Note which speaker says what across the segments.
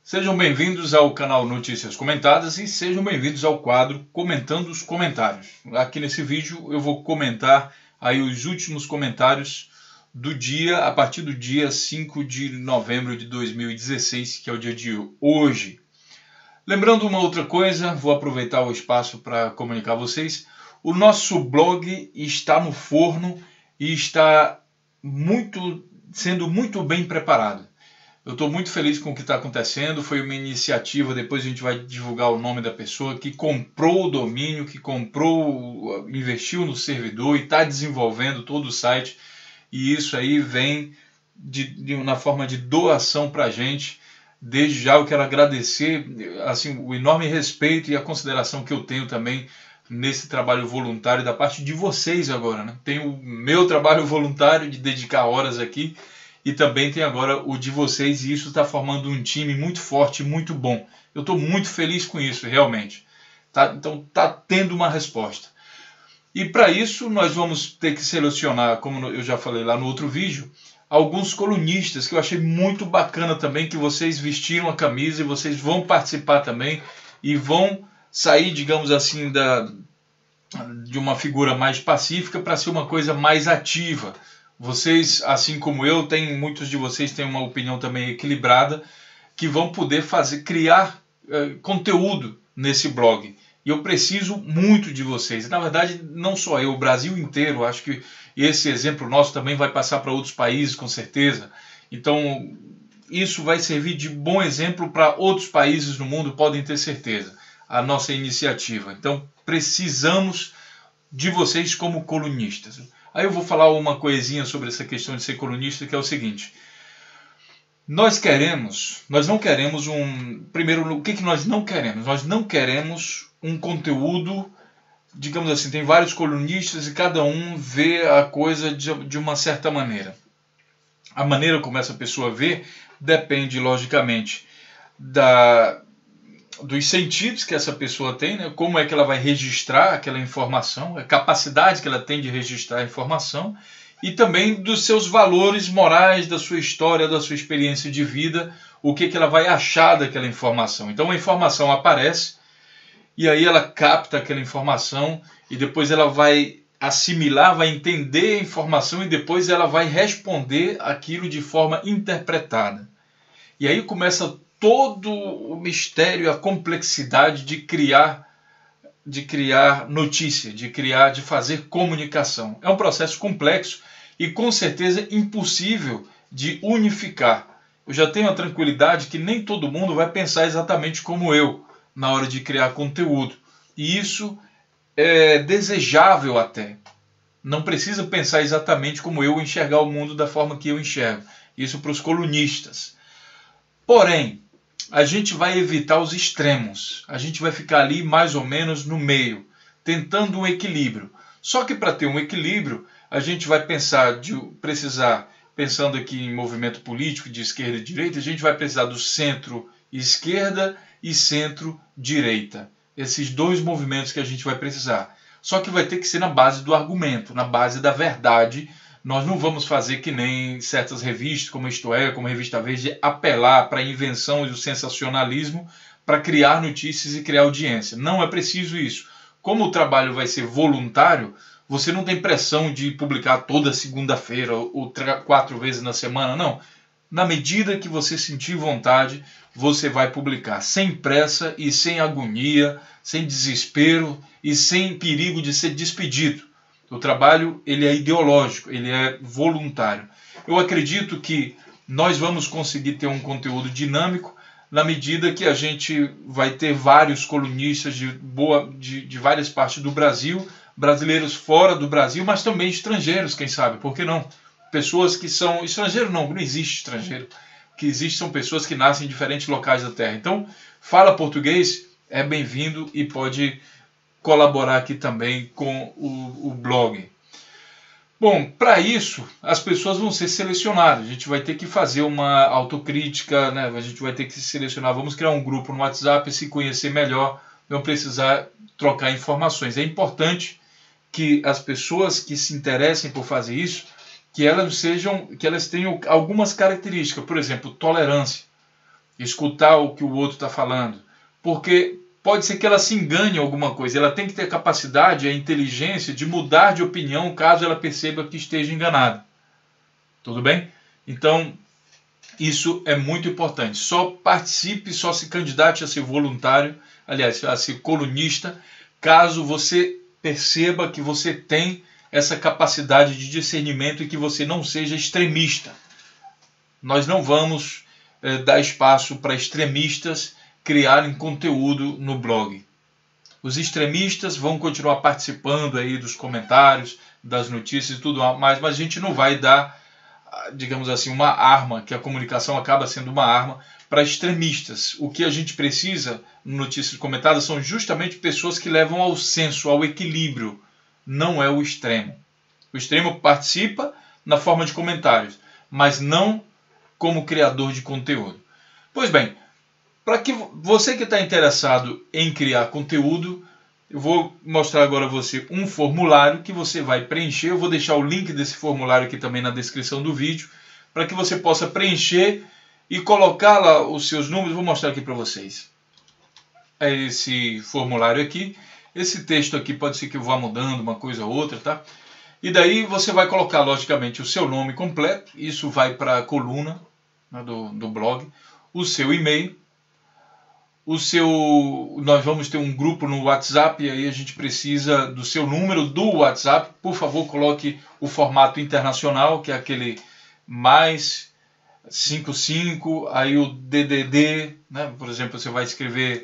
Speaker 1: Sejam bem-vindos ao canal Notícias Comentadas e sejam bem-vindos ao quadro Comentando os Comentários. Aqui nesse vídeo eu vou comentar aí os últimos comentários do dia, a partir do dia 5 de novembro de 2016, que é o dia de hoje. Lembrando uma outra coisa, vou aproveitar o espaço para comunicar a vocês. O nosso blog está no forno e está sendo muito bem preparado. Eu estou muito feliz com o que está acontecendo. Foi uma iniciativa, depois a gente vai divulgar o nome da pessoa que comprou o domínio, investiu no servidor e está desenvolvendo todo o site. E isso aí vem na forma de doação para a gente. Desde já eu quero agradecer assim, o enorme respeito e a consideração que eu tenho também nesse trabalho voluntário da parte de vocês agora, né? Tem o meu trabalho voluntário de dedicar horas aqui e também tem agora o de vocês, e isso está formando um time muito forte, muito bom. Eu estou muito feliz com isso, realmente. Tá? Então está tendo uma resposta. E para isso nós vamos ter que selecionar, como eu já falei lá no outro vídeo, alguns colunistas que eu achei muito bacana também, que vocês vestiram a camisa e vocês vão participar também e vão sair, digamos assim, de uma figura mais pacífica para ser uma coisa mais ativa. Vocês, assim como eu, muitos de vocês têm uma opinião também equilibrada, que vão poder criar conteúdo nesse blog. E eu preciso muito de vocês. Na verdade, não só eu, o Brasil inteiro. Acho que esse exemplo nosso também vai passar para outros países, com certeza. Então, isso vai servir de bom exemplo para outros países no mundo, podem ter certeza, a nossa iniciativa. Então, precisamos de vocês como colunistas. Aí eu vou falar uma coisinha sobre essa questão de ser colunista, que é o seguinte. Nós não queremos primeiro, o que nós não queremos? Nós não queremos um conteúdo, digamos assim, tem vários colunistas e cada um vê a coisa de uma certa maneira. A maneira como essa pessoa vê depende, logicamente, dos sentidos que essa pessoa tem, né? Como é que ela vai registrar aquela informação, a capacidade que ela tem de registrar a informação e também dos seus valores morais, da sua história, da sua experiência de vida, o que ela vai achar daquela informação. Então a informação aparece e aí ela capta aquela informação e depois ela vai assimilar, vai entender a informação e depois ela vai responder aquilo de forma interpretada. E aí começa todo o mistério, a complexidade de criar notícia, de fazer comunicação. É um processo complexo e com certeza impossível de unificar. Eu já tenho a tranquilidade que nem todo mundo vai pensar exatamente como eu na hora de criar conteúdo. E isso é desejável até. Não precisa pensar exatamente como eu, enxergar o mundo da forma que eu enxergo. Isso para os colunistas. Porém, a gente vai evitar os extremos. A gente vai ficar ali mais ou menos no meio, tentando um equilíbrio. Só que para ter um equilíbrio, a gente vai pensando aqui em movimento político de esquerda e direita, a gente vai precisar do centro-esquerda e centro-direita. Esses dois movimentos que a gente vai precisar. Só que vai ter que ser na base do argumento, na base da verdade. Nós não vamos fazer que nem certas revistas, como Isto É, como a Revista Verde, apelar para a invenção e o sensacionalismo para criar notícias e criar audiência. Não é preciso isso. Como o trabalho vai ser voluntário, você não tem pressão de publicar toda segunda-feira ou 4 vezes na semana, não. Na medida que você sentir vontade, você vai publicar, sem pressa e sem agonia, sem desespero e sem perigo de ser despedido. O trabalho ele é ideológico, ele é voluntário. Eu acredito que nós vamos conseguir ter um conteúdo dinâmico na medida que a gente vai ter vários colunistas de várias partes do Brasil, brasileiros fora do Brasil, mas também estrangeiros, quem sabe, por que não? Pessoas que são... Estrangeiro não existe estrangeiro. O que existe são pessoas que nascem em diferentes locais da Terra. Então, fala português, é bem-vindo e pode colaborar aqui também com o blog. Bom, para isso, as pessoas vão ser selecionadas. A gente vai ter que fazer uma autocrítica, né? A gente vai ter que se selecionar. Vamos criar um grupo no WhatsApp, se conhecer melhor, não precisar trocar informações. É importante que as pessoas que se interessem por fazer isso, que elas tenham algumas características. Por exemplo, tolerância. escutar o que o outro está falando, porque pode ser que ela se engane em alguma coisa. Ela tem que ter a capacidade, a inteligência de mudar de opinião caso ela perceba que esteja enganada. Tudo bem? Então, isso é muito importante. Só participe, só se candidate a ser voluntário, aliás, a ser colunista, caso você perceba que você tem essa capacidade de discernimento e que você não seja extremista. Nós não vamos dar espaço para extremistas criarem conteúdo no blog. Os extremistas vão continuar participando aí dos comentários, das notícias e tudo mais, mas a gente não vai dar, digamos assim, uma arma, que a comunicação acaba sendo uma arma para extremistas. O que a gente precisa, notícias comentadas, são justamente pessoas que levam ao senso, ao equilíbrio. Não é o extremo. O extremo participa na forma de comentários, mas não como criador de conteúdo. Pois bem, para que você que está interessado em criar conteúdo, eu vou mostrar agora a você um formulário que você vai preencher. Eu vou deixar o link desse formulário aqui também na descrição do vídeo, para que você possa preencher e colocar lá os seus números. Vou mostrar aqui para vocês. É esse formulário aqui. Esse texto aqui pode ser que eu vá mudando uma coisa ou outra, tá? E daí você vai colocar, logicamente, o seu nome completo. Isso vai para a coluna, né, do blog. O seu e-mail. Nós vamos ter um grupo no WhatsApp e aí a gente precisa do seu número do WhatsApp. Por favor, coloque o formato internacional, que é aquele mais 55, aí o DDD, né? Por exemplo, você vai escrever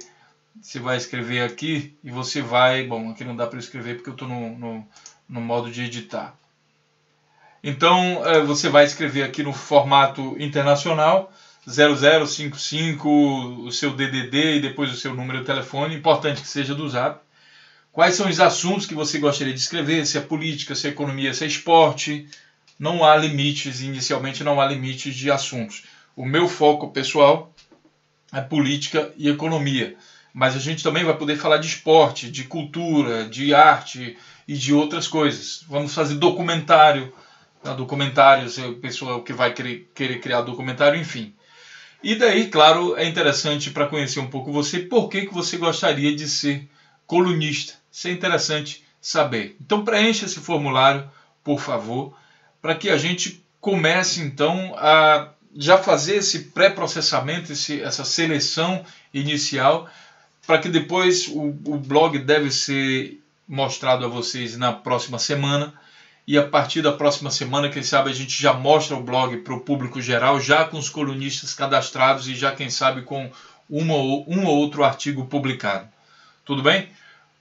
Speaker 1: aqui e você vai... Bom, aqui não dá para escrever porque eu estou no modo de editar. Então, você vai escrever aqui no formato internacional, 0055, o seu DDD e depois o seu número de telefone, importante que seja do Zap. Quais são os assuntos que você gostaria de escrever, se é política, se é economia, se é esporte. Não há limites, inicialmente não há limites de assuntos. O meu foco pessoal é política e economia, mas a gente também vai poder falar de esporte, de cultura, de arte e de outras coisas. Vamos fazer documentário, documentários, o pessoal que vai querer criar documentário, enfim. E daí, claro, é interessante para conhecer um pouco você, por que você gostaria de ser colunista. Isso é interessante saber. Então preencha esse formulário, por favor, para que a gente comece então a já fazer esse pré-processamento, essa seleção inicial, para que depois o blog deve ser mostrado a vocês na próxima semana. E a partir da próxima semana, quem sabe, a gente já mostra o blog para o público geral, já com os colunistas cadastrados e já, quem sabe, com um ou outro artigo publicado. Tudo bem?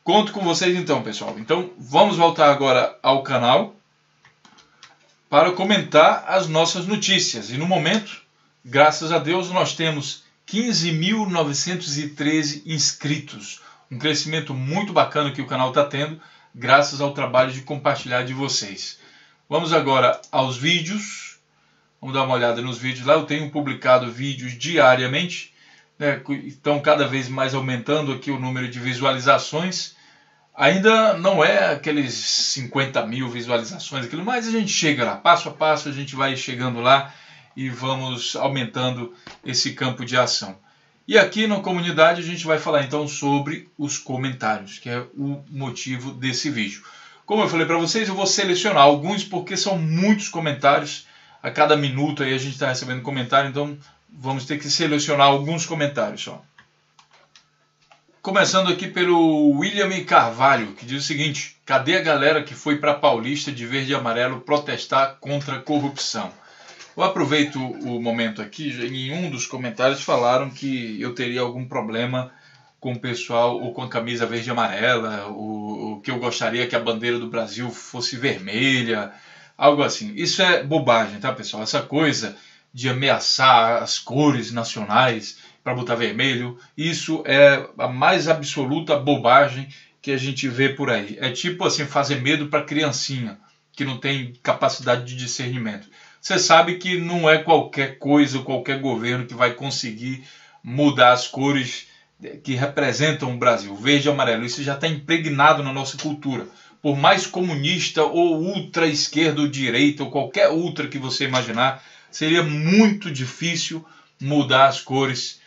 Speaker 1: Conto com vocês então, pessoal. Então, vamos voltar agora ao canal para comentar as nossas notícias. E no momento, graças a Deus, nós temos 15.913 inscritos. Um crescimento muito bacana que o canal está tendo, graças ao trabalho de compartilhar de vocês. Vamos agora aos vídeos. Vamos dar uma olhada nos vídeos lá. Eu tenho publicado vídeos diariamente, né? Então cada vez mais aumentando aqui o número de visualizações. Ainda não é aqueles 50 mil visualizações, mas a gente chega lá, passo a passo a gente vai chegando lá e vamos aumentando esse campo de ação. E aqui na comunidade a gente vai falar então sobre os comentários, que é o motivo desse vídeo. Como eu falei para vocês, eu vou selecionar alguns porque são muitos comentários. A cada minuto aí a gente está recebendo comentário, então vamos ter que selecionar alguns comentários só. Começando aqui pelo William Carvalho, que diz o seguinte: cadê a galera que foi para Paulista de verde e amarelo protestar contra a corrupção? Eu aproveito o momento aqui, em um dos comentários falaram que eu teria algum problema com o pessoal, ou com a camisa verde e amarela, ou que eu gostaria que a bandeira do Brasil fosse vermelha, algo assim. Isso é bobagem, tá, pessoal? Essa coisa de ameaçar as cores nacionais para botar vermelho, isso é a mais absoluta bobagem que a gente vê por aí. É tipo assim, fazer medo para criancinha, que não tem capacidade de discernimento. Você sabe que não é qualquer coisa, qualquer governo que vai conseguir mudar as cores que representam o Brasil, verde e amarelo. Isso já está impregnado na nossa cultura. Por mais comunista ou ultra-esquerda ou direita, ou qualquer ultra que você imaginar, seria muito difícil mudar as cores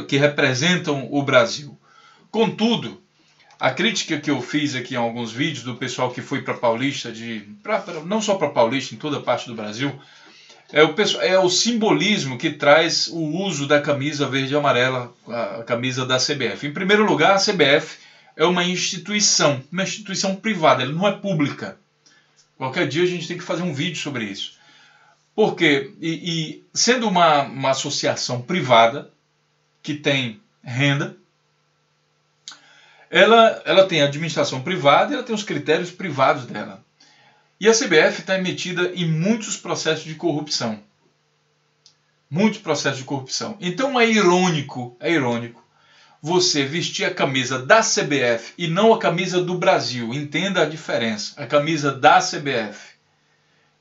Speaker 1: que representam o Brasil. Contudo, a crítica que eu fiz aqui em alguns vídeos do pessoal que foi para Paulista, não só para Paulista, em toda parte do Brasil, é o simbolismo que traz o uso da camisa verde e amarela, a camisa da CBF. Em primeiro lugar, a CBF é uma instituição privada, ela não é pública. Qualquer dia a gente tem que fazer um vídeo sobre isso. Porque, sendo uma associação privada, que tem renda, ela tem administração privada e ela tem os critérios privados dela. E a CBF está metida em muitos processos de corrupção. Muitos processos de corrupção. Então é irônico você vestir a camisa da CBF e não a camisa do Brasil. Entenda a diferença. A camisa da CBF.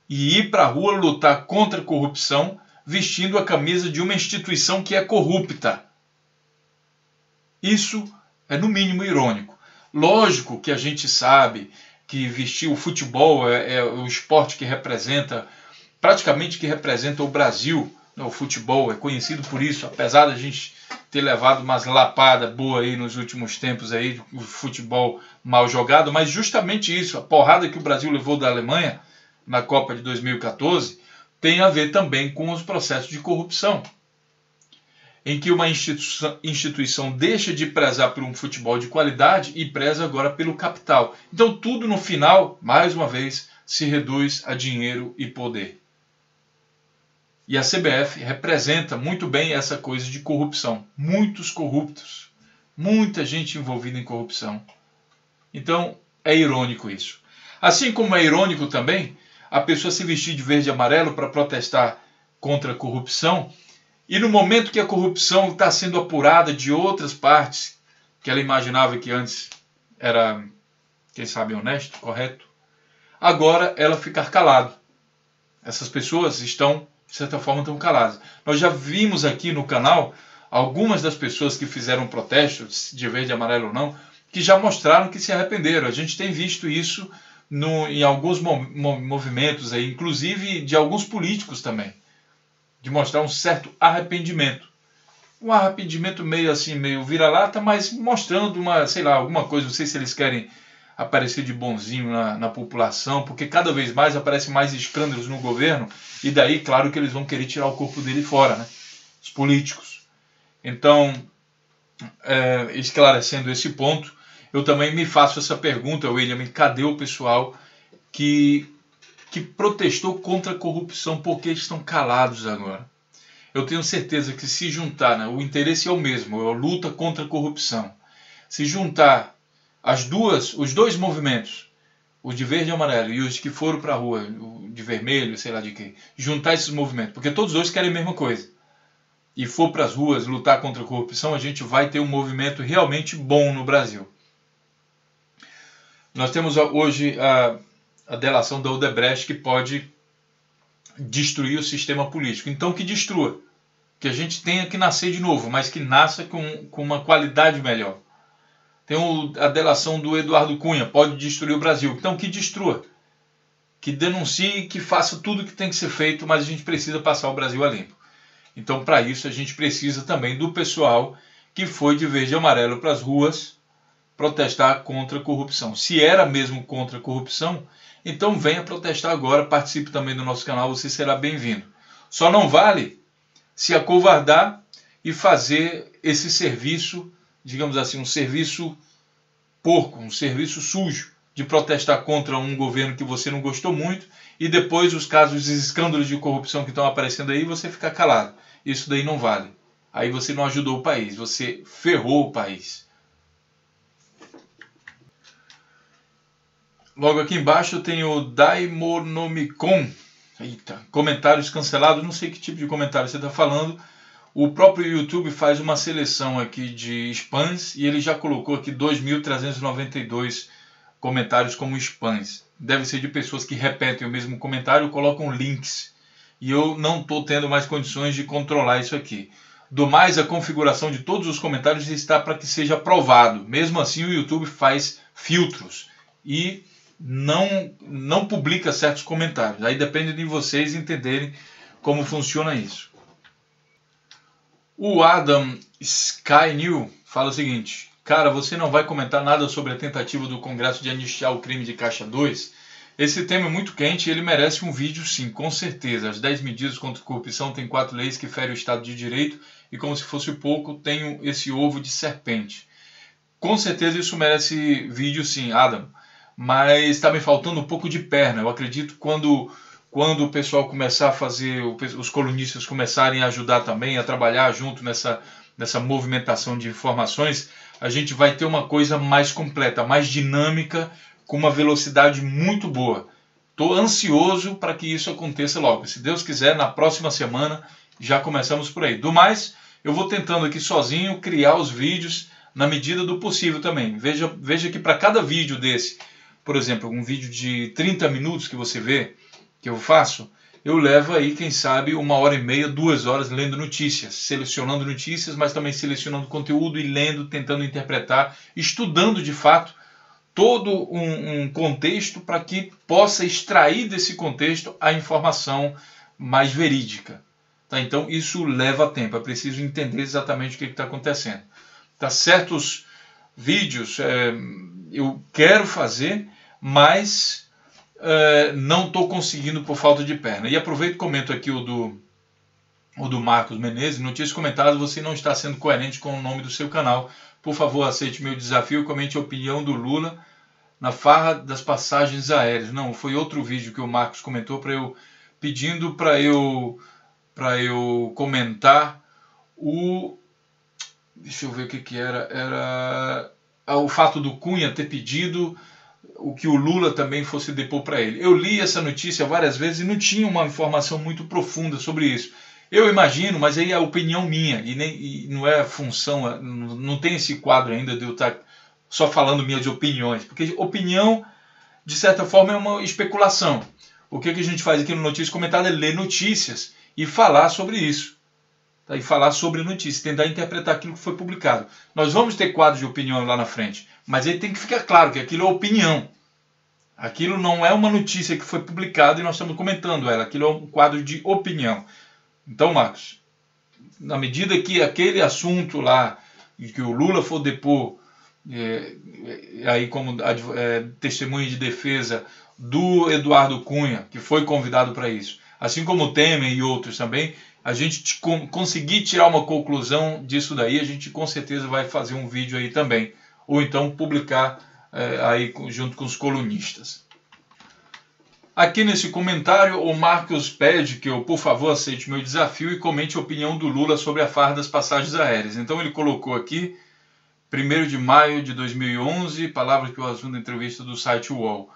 Speaker 1: E ir para a rua lutar contra a corrupção vestindo a camisa de uma instituição que é corrupta. Isso é no mínimo irônico. Lógico que a gente sabe que vestir o futebol é o esporte que representa, praticamente que representa o Brasil. O futebol é conhecido por isso, apesar da gente ter levado umas lapadas boas aí nos últimos tempos aí, o futebol mal jogado, mas justamente isso, a porrada que o Brasil levou da Alemanha na Copa de 2014, tem a ver também com os processos de corrupção, em que uma instituição deixa de prezar por um futebol de qualidade e preza agora pelo capital. Então tudo no final, mais uma vez, se reduz a dinheiro e poder. E a CBF representa muito bem essa coisa de corrupção. Muitos corruptos, muita gente envolvida em corrupção. Então é irônico isso. Assim como é irônico também a pessoa se vestir de verde e amarelo para protestar contra a corrupção, e no momento que a corrupção está sendo apurada de outras partes, que ela imaginava que antes era, quem sabe, honesto, correto, agora ela ficar calada. Essas pessoas estão, de certa forma, estão caladas. Nós já vimos aqui no canal algumas das pessoas que fizeram protestos, de verde e amarelo ou não, que já mostraram que se arrependeram. A gente tem visto isso em alguns movimentos, aí, inclusive de alguns políticos também, de mostrar um certo arrependimento. Um arrependimento meio assim, meio vira-lata, mas mostrando alguma coisa. Não sei se eles querem aparecer de bonzinho na população, porque cada vez mais aparecem mais escândalos no governo, e daí, claro, que eles vão querer tirar o corpo dele fora, né? Os políticos. Então, esclarecendo esse ponto, eu também me faço essa pergunta, William, cadê o pessoal que protestou contra a corrupção? Porque estão calados agora? Eu tenho certeza que se juntar, né, o interesse é o mesmo, é a luta contra a corrupção. Se juntar os dois movimentos, os de verde e amarelo e os que foram para a rua, o de vermelho, sei lá de quê, juntar esses movimentos, porque todos os dois querem a mesma coisa, e for para as ruas lutar contra a corrupção, a gente vai ter um movimento realmente bom no Brasil. Nós temos hoje a delação da Odebrecht, que pode destruir o sistema político. Então que destrua, que a gente tenha que nascer de novo, mas que nasça com uma qualidade melhor. Tem a delação do Eduardo Cunha, pode destruir o Brasil. Então que destrua, que denuncie, que faça tudo o que tem que ser feito, mas a gente precisa passar o Brasil a limpo. Então para isso a gente precisa também do pessoal que foi de verde e amarelo para as ruas protestar contra a corrupção. Se era mesmo contra a corrupção, então venha protestar agora, participe também do nosso canal, você será bem-vindo. Só não vale se acovardar e fazer esse serviço, digamos assim, um serviço porco, um serviço sujo, de protestar contra um governo que você não gostou muito, e depois os casos, os escândalos de corrupção que estão aparecendo aí, você ficar calado. Isso daí não vale. Aí você não ajudou o país, você ferrou o país. Logo aqui embaixo tem o Daimonomicon. Eita, comentários cancelados, não sei que tipo de comentário você está falando. O próprio YouTube faz uma seleção aqui de spams e ele já colocou aqui 2.392 comentários como spams. Deve ser de pessoas que repetem o mesmo comentário, colocam links. E eu não estou tendo mais condições de controlar isso aqui. Do mais, a configuração de todos os comentários está para que seja aprovado. Mesmo assim, o YouTube faz filtros e não publica certos comentários. Aí depende de vocês entenderem como funciona isso. O Adam Skynew fala o seguinte: cara, você não vai comentar nada sobre a tentativa do Congresso de anistiar o crime de Caixa 2? Esse tema é muito quente e ele merece um vídeo sim, com certeza. As 10 medidas contra a corrupção têm 4 leis que ferem o Estado de Direito e, como se fosse pouco, tem esse ovo de serpente. Com certeza isso merece vídeo sim, Adam. Mas está me faltando um pouco de perna. Eu acredito que quando o pessoal começar a fazer, os colunistas começarem a ajudar também, a trabalhar junto nessa movimentação de informações, a gente vai ter uma coisa mais completa, mais dinâmica, com uma velocidade muito boa. Estou ansioso para que isso aconteça logo. Se Deus quiser, na próxima semana já começamos por aí. Do mais, eu vou tentando aqui sozinho criar os vídeos na medida do possível também. Veja que para cada vídeo desse, por exemplo, um vídeo de 30 minutos que você vê, que eu faço, eu levo aí, quem sabe, 1h30, 2 horas lendo notícias, selecionando notícias, mas também selecionando conteúdo e lendo, tentando interpretar, estudando de fato todo um contexto para que possa extrair desse contexto a informação mais verídica. Tá? Então isso leva tempo, é preciso entender exatamente o que está acontecendo. Tá? Certos vídeos eu quero fazer, mas não estou conseguindo por falta de perna. E aproveito e comento aqui o do Marcos Menezes. Notícias comentadas: você não está sendo coerente com o nome do seu canal. Por favor, aceite meu desafio e comente a opinião do Lula na farra das passagens aéreas. Não, foi outro vídeo que o Marcos comentou pedindo para eu comentar o... Deixa eu ver o que era. Era o fato do Cunha ter pedido o que o Lula também fosse depor para ele. Eu li essa notícia várias vezes e não tinha uma informação muito profunda sobre isso. Eu imagino, mas aí é a opinião minha, e não é função, não tem esse quadro ainda de eu estar só falando minhas opiniões, porque opinião, de certa forma, é uma especulação. O que a gente faz aqui no Notícias Comentadas é ler notícias e falar sobre isso. Tá? E falar sobre notícias, tentar interpretar aquilo que foi publicado. Nós vamos ter quadros de opinião lá na frente, mas aí tem que ficar claro que aquilo é opinião. Aquilo não é uma notícia que foi publicada e nós estamos comentando ela. Aquilo é um quadro de opinião. Então, Marcos, na medida que aquele assunto lá, que o Lula for depor, aí como testemunha de defesa do Eduardo Cunha, que foi convidado para isso, assim como o Temer e outros também, a gente conseguir tirar uma conclusão disso daí, a gente com certeza vai fazer um vídeo aí também, ou então publicar aí junto com os colunistas. Aqui nesse comentário, o Marcos pede que eu, por favor, aceite meu desafio e comente a opinião do Lula sobre a farra das passagens aéreas. Então ele colocou aqui, 1º de maio de 2011, palavras que eu assumo na entrevista do site UOL,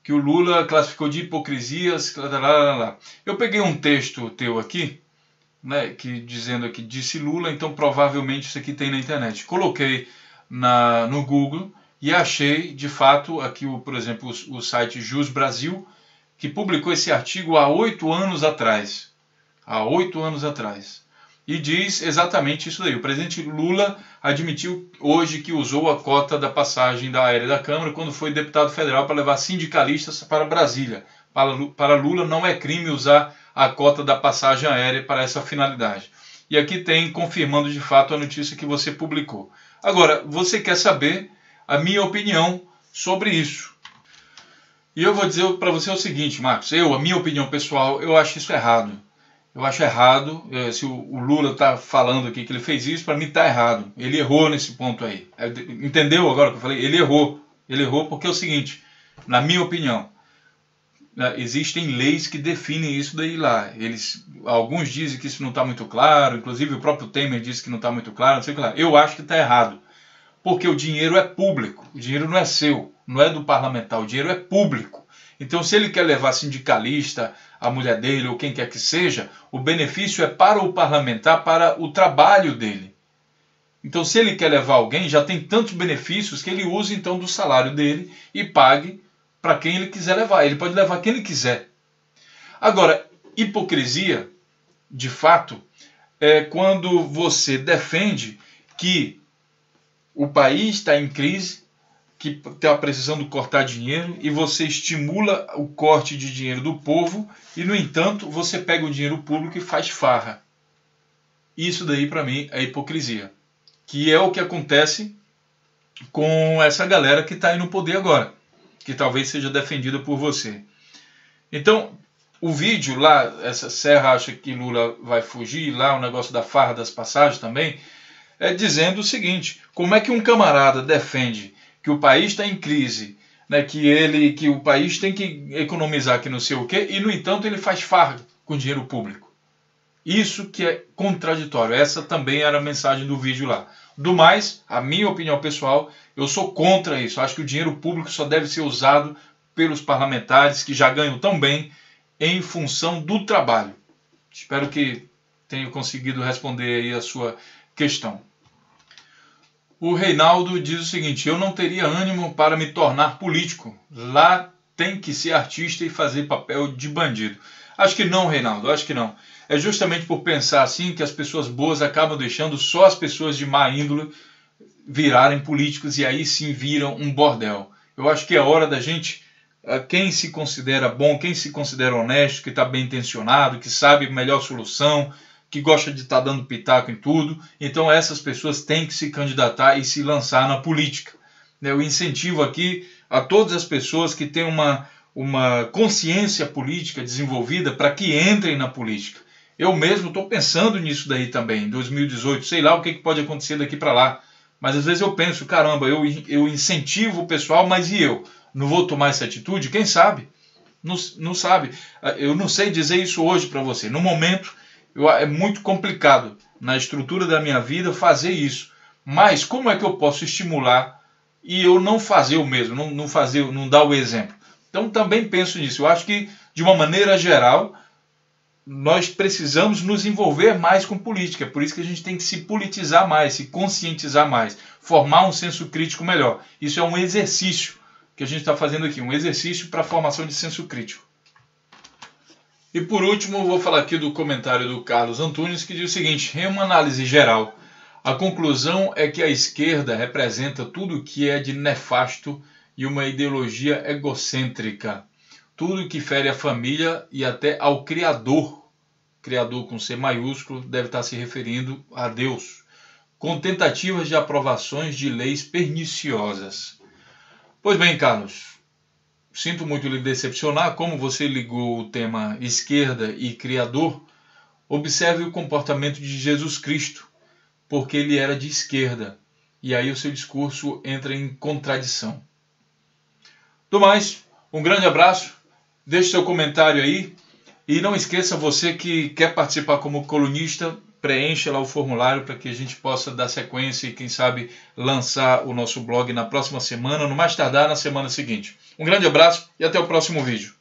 Speaker 1: que o Lula classificou de hipocrisias. Eu peguei um texto teu aqui, né, dizendo aqui, disse Lula, então provavelmente isso aqui tem na internet. Coloquei no Google e achei, de fato, aqui, por exemplo, o site Jus Brasil, que publicou esse artigo há 8 anos atrás. Há 8 anos atrás. E diz exatamente isso daí. O presidente Lula admitiu hoje que usou a cota da passagem da aérea da Câmara quando foi deputado federal para levar sindicalistas para Brasília. Para Lula não é crime usar a cota da passagem aérea para essa finalidade. E aqui tem, confirmando de fato a notícia que você publicou. Agora, você quer saber a minha opinião sobre isso. E eu vou dizer para você o seguinte, Marcos, a minha opinião pessoal, eu acho isso errado. Eu acho errado, se o Lula está falando aqui que ele fez isso, para mim está errado. Ele errou nesse ponto aí. Entendeu agora o que eu falei? Ele errou. Ele errou porque é o seguinte, na minha opinião, existem leis que definem isso daí lá. Alguns dizem que isso não está muito claro, inclusive o próprio Temer disse que não está muito claro, não sei o que lá. Eu acho que está errado. Porque o dinheiro é público, o dinheiro não é seu, não é do parlamentar, o dinheiro é público. Então, se ele quer levar sindicalista, a mulher dele ou quem quer que seja, o benefício é para o parlamentar, para o trabalho dele. Então, se ele quer levar alguém, já tem tantos benefícios que ele use então do salário dele e pague para quem ele quiser levar. Ele pode levar quem ele quiser. Agora, hipocrisia, de fato, é quando você defende que o país está em crise, que está precisando cortar dinheiro e você estimula o corte de dinheiro do povo e, no entanto, você pega o dinheiro público e faz farra. Isso daí para mim é hipocrisia, que é o que acontece com essa galera que está aí no poder agora, que talvez seja defendida por você. Então, o vídeo lá, essa Serra acha que Lula vai fugir, lá o negócio da farra das passagens também, é dizendo o seguinte: como é que um camarada defende que o país está em crise, né, que o país tem que economizar, que não sei o quê, e no entanto ele faz farra com dinheiro público? Isso que é contraditório. Essa também era a mensagem do vídeo lá. Do mais, a minha opinião pessoal, eu sou contra isso. Acho que o dinheiro público só deve ser usado pelos parlamentares que já ganham tão bem em função do trabalho. Espero que tenha conseguido responder aí a sua questão. O Reinaldo diz o seguinte: eu não teria ânimo para me tornar político. Lá tem que ser artista e fazer papel de bandido. Acho que não, Reinaldo, acho que não. É justamente por pensar assim que as pessoas boas acabam deixando só as pessoas de má índole virarem políticos e aí sim viram um bordel. Eu acho que é hora da gente, quem se considera bom, quem se considera honesto, que está bem intencionado, que sabe a melhor solução, que gosta de estar dando pitaco em tudo, então essas pessoas têm que se candidatar e se lançar na política. Eu incentivo aqui a todas as pessoas que têm uma consciência política desenvolvida para que entrem na política. Eu mesmo estou pensando nisso daí também, em 2018, sei lá o que pode acontecer daqui para lá, mas às vezes eu penso, caramba, eu incentivo o pessoal, mas e eu? Não vou tomar essa atitude? Quem sabe? Não sabe. Eu não sei dizer isso hoje para você. No momento, é muito complicado na estrutura da minha vida fazer isso. Mas como é que eu posso estimular e eu não fazer o mesmo, não dar o exemplo? Então também penso nisso. Eu acho que, de uma maneira geral, nós precisamos nos envolver mais com política. É por isso que a gente tem que se politizar mais, se conscientizar mais, formar um senso crítico melhor. Isso é um exercício que a gente está fazendo aqui, um exercício para a formação de senso crítico. E por último, eu vou falar aqui do comentário do Carlos Antunes, que diz o seguinte: em uma análise geral, a conclusão é que a esquerda representa tudo o que é de nefasto e uma ideologia egocêntrica. Tudo que fere a família e até ao Criador com C maiúsculo, deve estar se referindo a Deus, com tentativas de aprovações de leis perniciosas. Pois bem, Carlos, sinto muito lhe decepcionar. Como você ligou o tema esquerda e Criador, observe o comportamento de Jesus Cristo, porque ele era de esquerda, e aí o seu discurso entra em contradição. Do mais, um grande abraço, deixe seu comentário aí, e não esqueça, você que quer participar como colunista, preencha lá o formulário para que a gente possa dar sequência e, quem sabe, lançar o nosso blog na próxima semana, no mais tardar na semana seguinte. Um grande abraço e até o próximo vídeo.